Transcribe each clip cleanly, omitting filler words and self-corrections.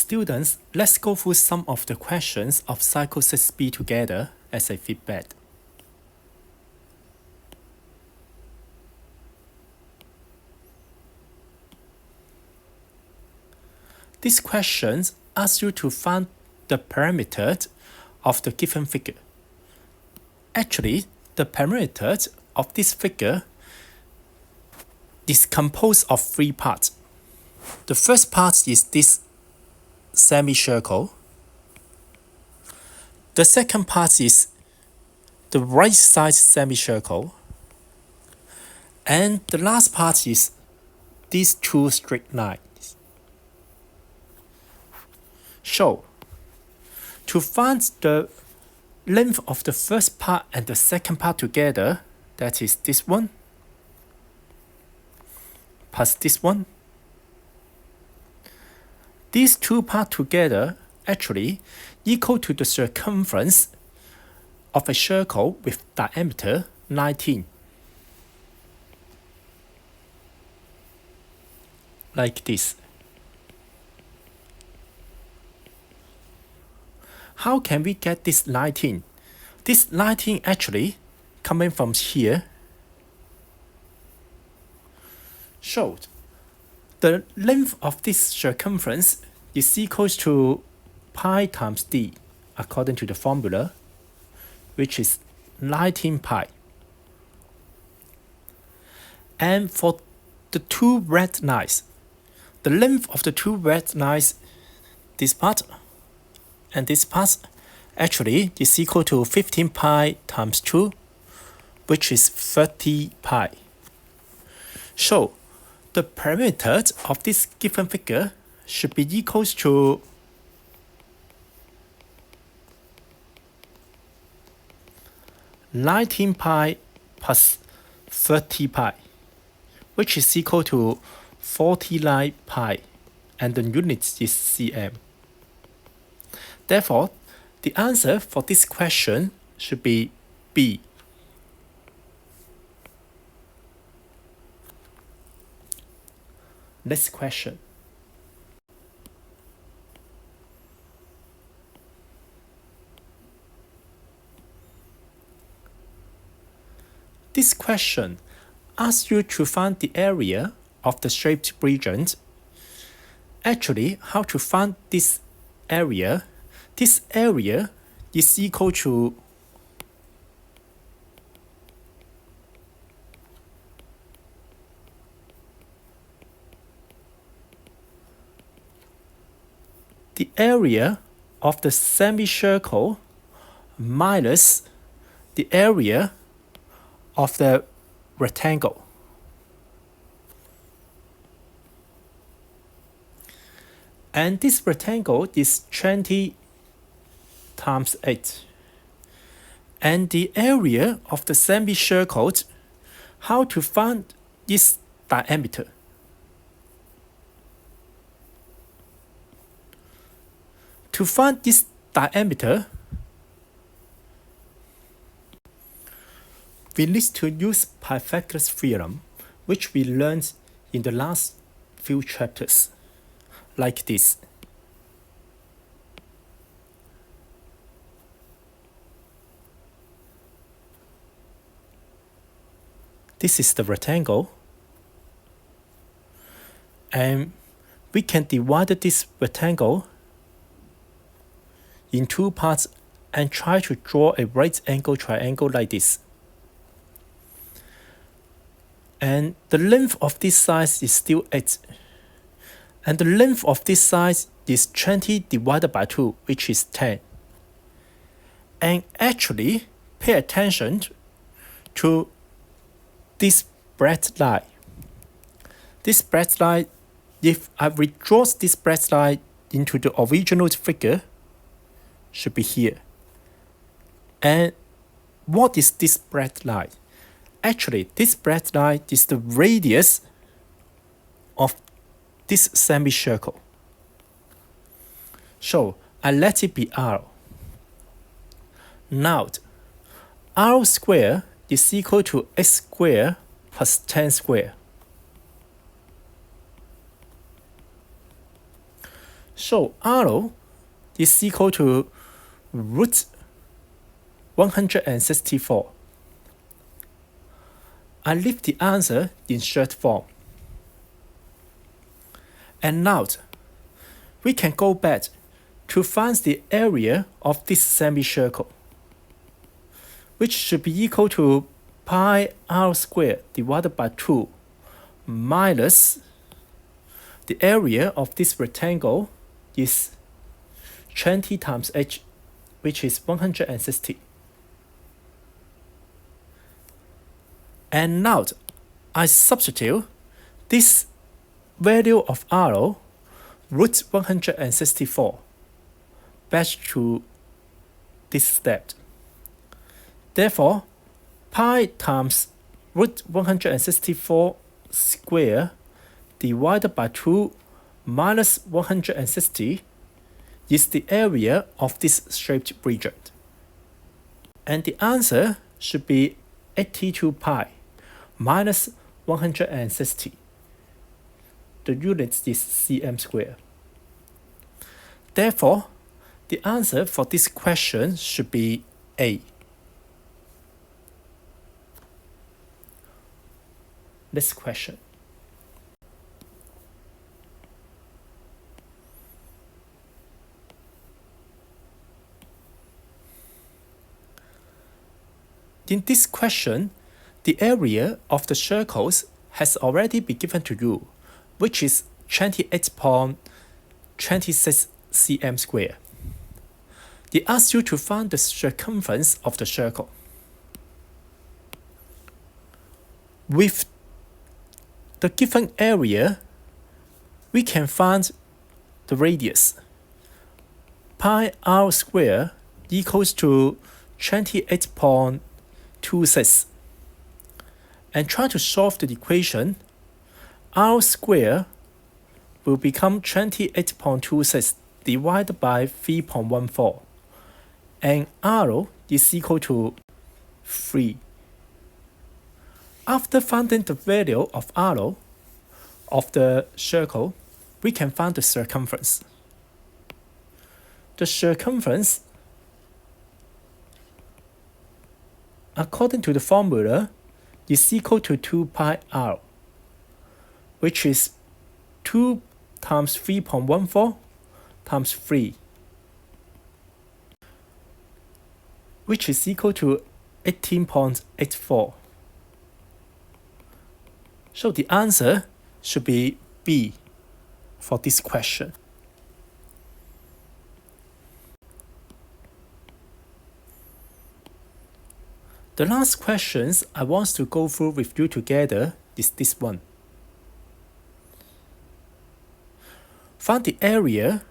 Students, let's go through some of the questions of Cycle 6b together as a feedback. These questions ask you to find the parameters of the given figure. Actually, the parameters of this figure is composed of three parts. The first part is this semicircle. The second part is the right side semicircle. And the last part is these two straight lines. So, to find the length of the first part and the second part together, that is this one plus this one. These two parts together actually equal to the circumference of a circle with diameter 19. Like this. How can we get this 19? This 19 actually coming from here. So, the length of this circumference is equals to pi times d according to the formula, which is 19 pi. And for the two red lines, the length of the two red lines, this part and this part, actually is equal to 15 pi times 2, which is 30 pi. So, the parameters of this given figure should be equals to (19 pi plus 30 pi, which is equal to 49 pi, and the unit is cm. Therefore, the answer for this question should be B. Next question. This question asks you to find the area of the shaped region. Actually, how to find this area? This area is equal to the area of the semicircle minus the area of the rectangle. And this rectangle is 20 times 8. And the area of the semicircle, how to find its diameter? To find this diameter, we need to use Pythagoras theorem, which we learned in the last few chapters, like this. This is the rectangle, and we can divide this rectangle in two parts and try to draw a right angle triangle like this. And the length of this side is still 8. And the length of this side is 20 divided by 2, which is 10. And actually, pay attention to this bright line. This bright line, if I withdraw this bright line into the original figure, should be here. And what is this bright line? Actually, this bright line is the radius of this semicircle. So, I let it be r. Now, r squared is equal to x squared plus 10 squared. So R is equal to root 164. I leave the answer in short form. And now, we can go back to find the area of this semicircle, which should be equal to pi r squared divided by 2 minus the area of this rectangle is 20 times h, which is 160. And now I substitute this value of r, root 164, back to this step. Therefore, pi times root 164 squared divided by 2 minus 160 is the area of this shaped region. And the answer should be 82 pi minus 160. The unit is cm squared. Therefore, the answer for this question should be A. Next question. In this question, the area of the circles has already been given to you, which is 28.26 cm squared. They ask you to find the circumference of the circle. With the given area, we can find the radius. Pi r squared equals to 28.26. And try to solve the equation. R squared will become 28.26 divided by 3.14. And R is equal to 3. After finding the value of R of the circle, we can find the circumference. The circumference, according to the formula, is equal to 2 pi r, which is 2 times 3.14 times 3, which is equal to 18.84. So the answer should be B for this question. The last questions I want to go through with you together is this one. Find the area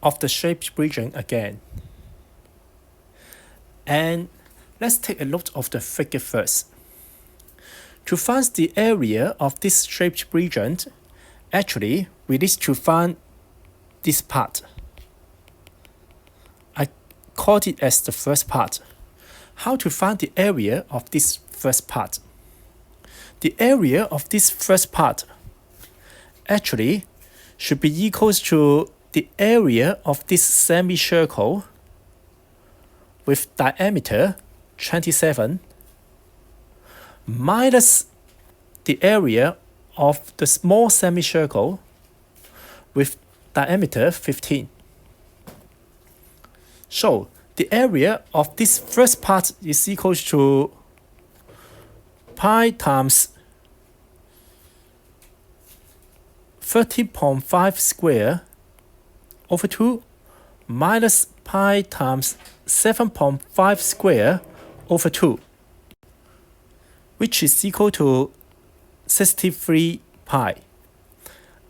of the shaped region again. And let's take a look of the figure first. To find the area of this shaped region, actually we need to find this part. I called it as the first part. How to find the area of this first part? The area of this first part actually should be equal to the area of this semicircle with diameter 27 minus the area of the small semicircle with diameter 15. So the area of this first part is equal to pi times 30.5 squared over 2 minus pi times 7.5 squared over 2, which is equal to 63 pi.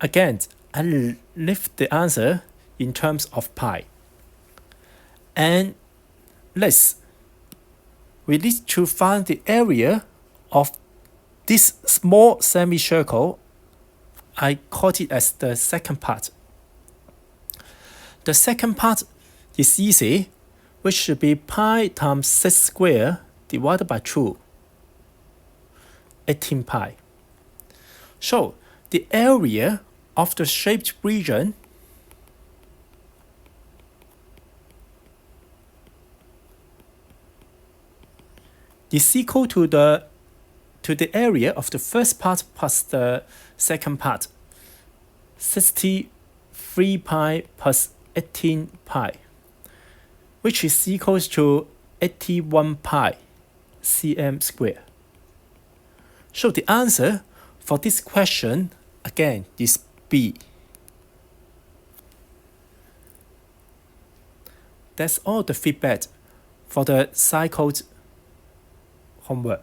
Again, I leave the answer in terms of pi. And next, we need to find the area of this small semicircle. I called it as the second part. The second part is easy, which should be pi times 6 squared divided by 2, 18 pi. So the area of the shaped region is equal to the area of the first part plus the second part, 63 pi plus 18 pi, which is equals to 81 pi cm squared. So the answer for this question again is B. That's all the feedback for the cycled homework.